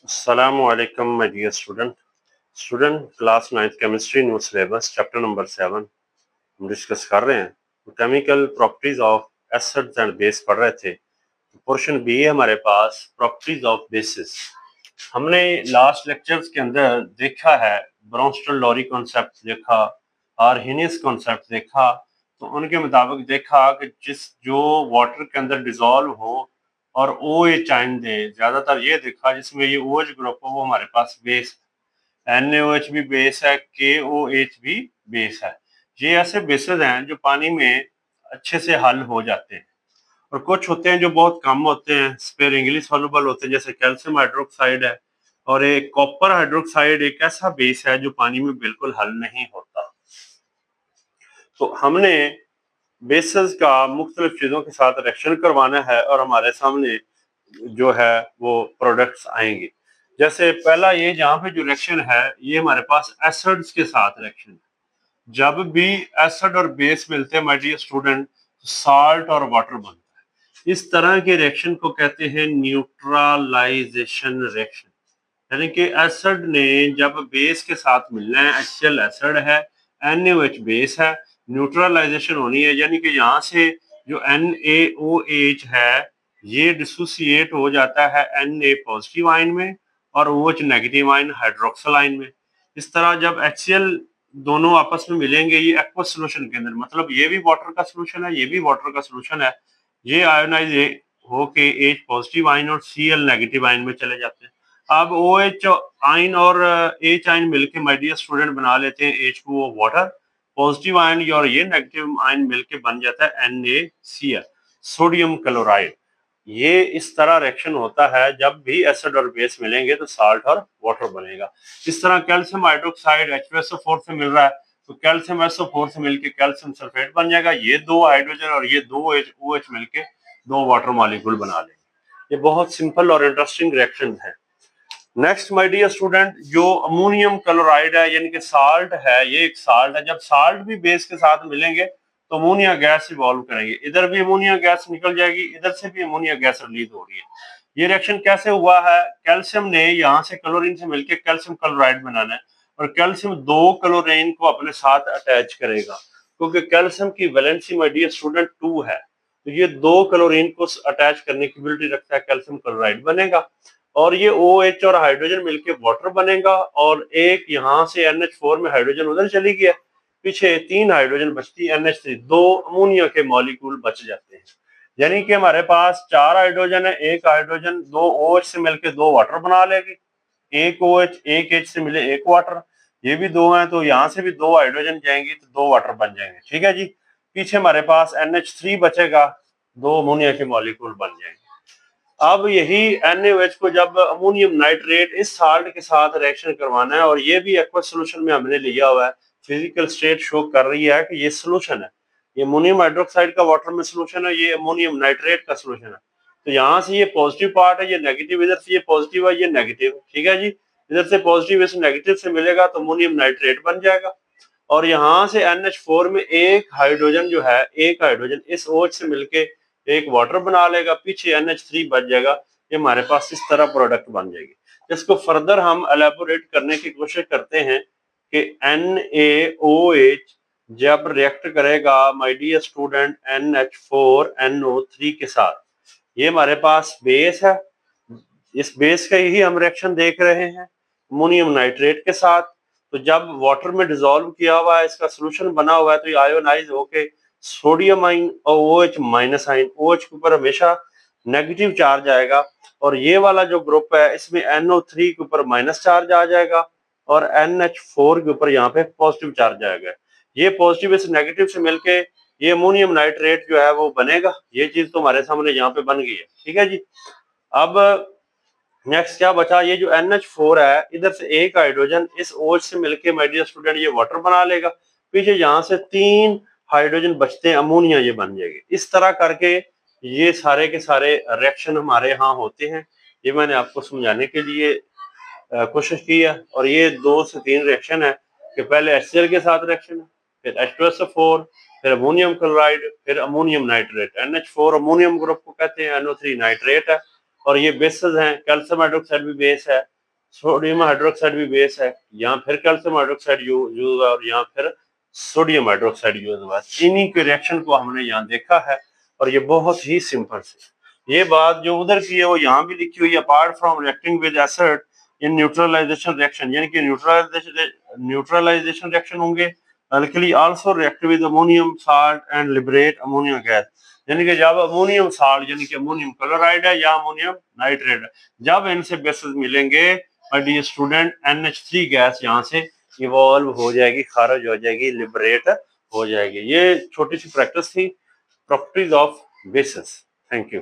Assalamualaikum my dear student class 9th chemistry new syllabus chapter number 7 हम discuss कर रहे हैं। Chemical properties of acids and base पढ़ रहे थे। पोर्शन बी है हमारे पास प्रॉपर्टीज ऑफ बेसिस। हमने लास्ट लेक्चर्स के अंदर देखा है ब्रोंस्टन लॉरी कॉन्सेप्ट देखा, आर्हेनियस कॉन्सेप्ट देखा। तो उनके मुताबिक देखा कि जो वाटर के अंदर डिजोल्व हो और ओ एच आयन दे, ज्यादातर ये देखा जिसमें ये ओ एच ग्रुप हो वो हमारे पास बेस है। NaOH भी बेस है, KOH भी बेस है। ये ऐसे बेसेस हैं जो पानी में अच्छे से हल हो जाते हैं, और कुछ होते हैं जो बहुत कम होते हैं, स्पेरिंगली सॉल्युबल होते हैं, जैसे कैल्शियम हाइड्रोक्साइड है। और एक कॉपर हाइड्रोक्साइड एक ऐसा बेस है जो पानी में बिल्कुल हल नहीं होता। तो हमने बेसेस का मुख्तलिफ चीजों के साथ रिएक्शन करवाना है और हमारे सामने जो है वो प्रोडक्ट्स आएंगे। जैसे पहला ये जहाँ पे जो रिएक्शन है ये हमारे पास एसिड्स के साथ रिएक्शन है। जब भी एसिड और बेस मिलते हैं माय डियर स्टूडेंट, साल्ट और वाटर बनता है। इस तरह के रिएक्शन को कहते हैं न्यूट्रलाइजेशन रिएक्शन। यानी कि एसिड ने जब बेस के साथ मिलना है, HCl एसिड है, NaOH बेस है, न्यूट्रलाइजेशन होनी है, यानी कि यहाँ से जो NaOH है ये डिसोसिएट हो जाता है Na पॉजिटिव आयन में और OH negative ion hydroxyl ion में। इस तरह जब HCl दोनों आपस में मिलेंगे ये एक्वस सॉल्यूशन के अंदर, मतलब ये भी वाटर का सॉल्यूशन है, ये भी वाटर का सॉल्यूशन है, ये आयोनाइज होके H पॉजिटिव आयन और Cl नेगेटिव आयन में चले जाते हैं। अब OH आयन और H आयन मिलके माय डियर स्टूडेंट बना लेते हैं H2O वाटर। पॉजिटिव आयन और ये नेगेटिव आयन मिलके बन जाता है NaCl सोडियम क्लोराइड। ये इस तरह रिएक्शन होता है, जब भी एसिड और बेस मिलेंगे तो साल्ट और वाटर बनेगा। इस तरह कैल्शियम हाइड्रोक्साइड H2SO4 से मिल रहा है तो कैल्शियम SO4 से मिलके कैल्शियम सल्फेट बन जाएगा। ये दो हाइड्रोजन और ये दो OH मिलके दो वाटर मॉलिक्यूल बना लेंगे। ये बहुत सिंपल और इंटरेस्टिंग रिएक्शन है। नेक्स्ट माय डियर स्टूडेंट, जो अमोनियम क्लोराइड है यानी कि साल्ट है, ये एक साल्ट है। जब साल्ट भी बेस के साथ मिलेंगे तो अमोनिया गैस इवॉल्व करेंगे। इधर भी अमोनिया गैस निकल जाएगी, इधर से भी अमोनिया गैस रिलीज हो रही है। ये रिएक्शन कैसे हुआ है? कैल्शियम ने यहाँ से क्लोरीन से मिलकर कैल्शियम क्लोराइड बनाना है, और कैल्शियम दो क्लोरीन को अपने साथ अटैच करेगा, क्योंकि कैल्शियम की वैलेंसी माय डियर स्टूडेंट 2 है, तो ये दो क्लोरीन को अटैच करने की एबिलिटी रखता है, कैल्शियम क्लोराइड बनेगा। और ये OH और हाइड्रोजन मिलके वाटर बनेगा, और एक यहाँ से NH4 में हाइड्रोजन उधर चली गया, पीछे 3 हाइड्रोजन बचती NH3, दो अमोनिया के मॉलिक्यूल बच जाते हैं। यानी कि हमारे पास 4 हाइड्रोजन है, एक हाइड्रोजन दो OH से मिलके दो वाटर बना लेगी, एक OH एक H से मिले एक वाटर, ये भी दो हैं तो यहाँ से भी दो हाइड्रोजन जाएंगी तो दो वाटर बन जाएंगे। ठीक है जी। पीछे हमारे पास NH3 बचेगा, दो अमोनिया के मॉलिक्यूल बन जाएंगे। अब यही NaOH को जब अमोनियम नाइट्रेट इस साल्ट के साथ रिएक्शन करवाना है, और ये भी एक्वस सॉल्यूशन में हमने लिया हुआ है, फिजिकल स्टेट शो कर रही है कि ये सॉल्यूशन है, ये अमोनियम हाइड्रोक्साइड का वाटर में सॉल्यूशन है, ये अमोनियम नाइट्रेट का सॉल्यूशन है। तो यहाँ से ये पॉजिटिव पार्ट है, ये नेगेटिव, इधर से ये पॉजिटिव है, ये नेगेटिव। ठीक है जी। इधर से पॉजिटिव इस नेगेटिव से मिलेगा तो अमोनियम नाइट्रेट बन जाएगा, और यहाँ से NH4 में एक हाइड्रोजन जो है, एक हाइड्रोजन इस OH से मिलके एक वाटर बना लेगा, पीछे NH3 बच जाएगा। ये हमारे पास इस तरह प्रोडक्ट बन जाएगी। इसको फर्दर हम एलेबोरेट करने की कोशिश करते हैं कि NaOH जब रिएक्ट करेगा माय डियर स्टूडेंट NH4NO3 के साथ, ये हमारे पास बेस है, इस बेस का ही हम रिएक्शन देख रहे हैं अमोनियम नाइट्रेट के साथ। तो जब वाटर में डिसॉल्व किया हुआ है, इसका सॉल्यूशन बना हुआ है, तो ये आयोनाइज होके सोडियम आयन और OH माइनस आयन, OH के ऊपर हमेशा नेगेटिव चार्ज आएगा, और ये वाला जो ग्रुप है इसमें NO3 के ऊपर माइनस चार्ज आ जाएगा, और NH4 के ऊपर यहाँ पे पॉजिटिव चार्ज आएगा। ये पॉजिटिव इस नेगेटिव से मिलके ये अमोनियम नाइट्रेट जो है वो बनेगा। ये चीज तो हमारे सामने यहाँ पे बन गई है। ठीक है जी। अब नेक्स्ट क्या बचा? ये जो NH4 है, इधर से एक हाइड्रोजन इस OH से मिलके माय डियर स्टूडेंट ये वाटर बना लेगा, पीछे यहाँ से 3 हाइड्रोजन बचते हैं, अमोनिया ये बन जाएगी। इस तरह करके ये सारे के सारे रिएक्शन हमारे यहाँ होते हैं। ये मैंने आपको समझाने के लिए कोशिश की है। और ये 2 से 3 रिएक्शन है कि पहले HCl के साथ रिएक्शन है, फिर H2SO4, फिर अमोनियम क्लोराइड, फिर ammonium nitrate. NH4 ammonium group को कहते हैं, NO3 नाइट्रेट है, और ये बेसेस हैं। कैल्शियम हाइड्रोक्साइड भी बेस है, सोडियम हाइड्रोक्साइड भी बेस है, यहाँ फिर कैल्शियम हाइड्रोक्साइड यूज हुआ और यहाँ फिर सोडियम हाइड्रोक्साइड यूज हुआ। इन्हीं के रिएक्शन को हमने यहाँ देखा है और ये बहुत ही सिंपल से, ये बात जो उधर की है वो यहाँ भी लिखी हुई है। Apart from reacting with acid in neutralisation reaction, यानी कि न्यूट्रलाइजेशन रिएक्शन होंगे, alkali also react with ammonium salt and liberate ammonia gas, यानी कि जब अमोनियम साल्ट यानी कि अमोनियम क्लोराइड है या अमोनियम नाइट्रेट है, जब इनसे बेसिस मिलेंगे डियर स्टूडेंट, NH3 गैस यहाँ से इवॉल्व हो जाएगी, खारिज हो जाएगी, लिबरेट हो जाएगी। ये छोटी सी प्रैक्टिस थी, properties of basis. Thank you.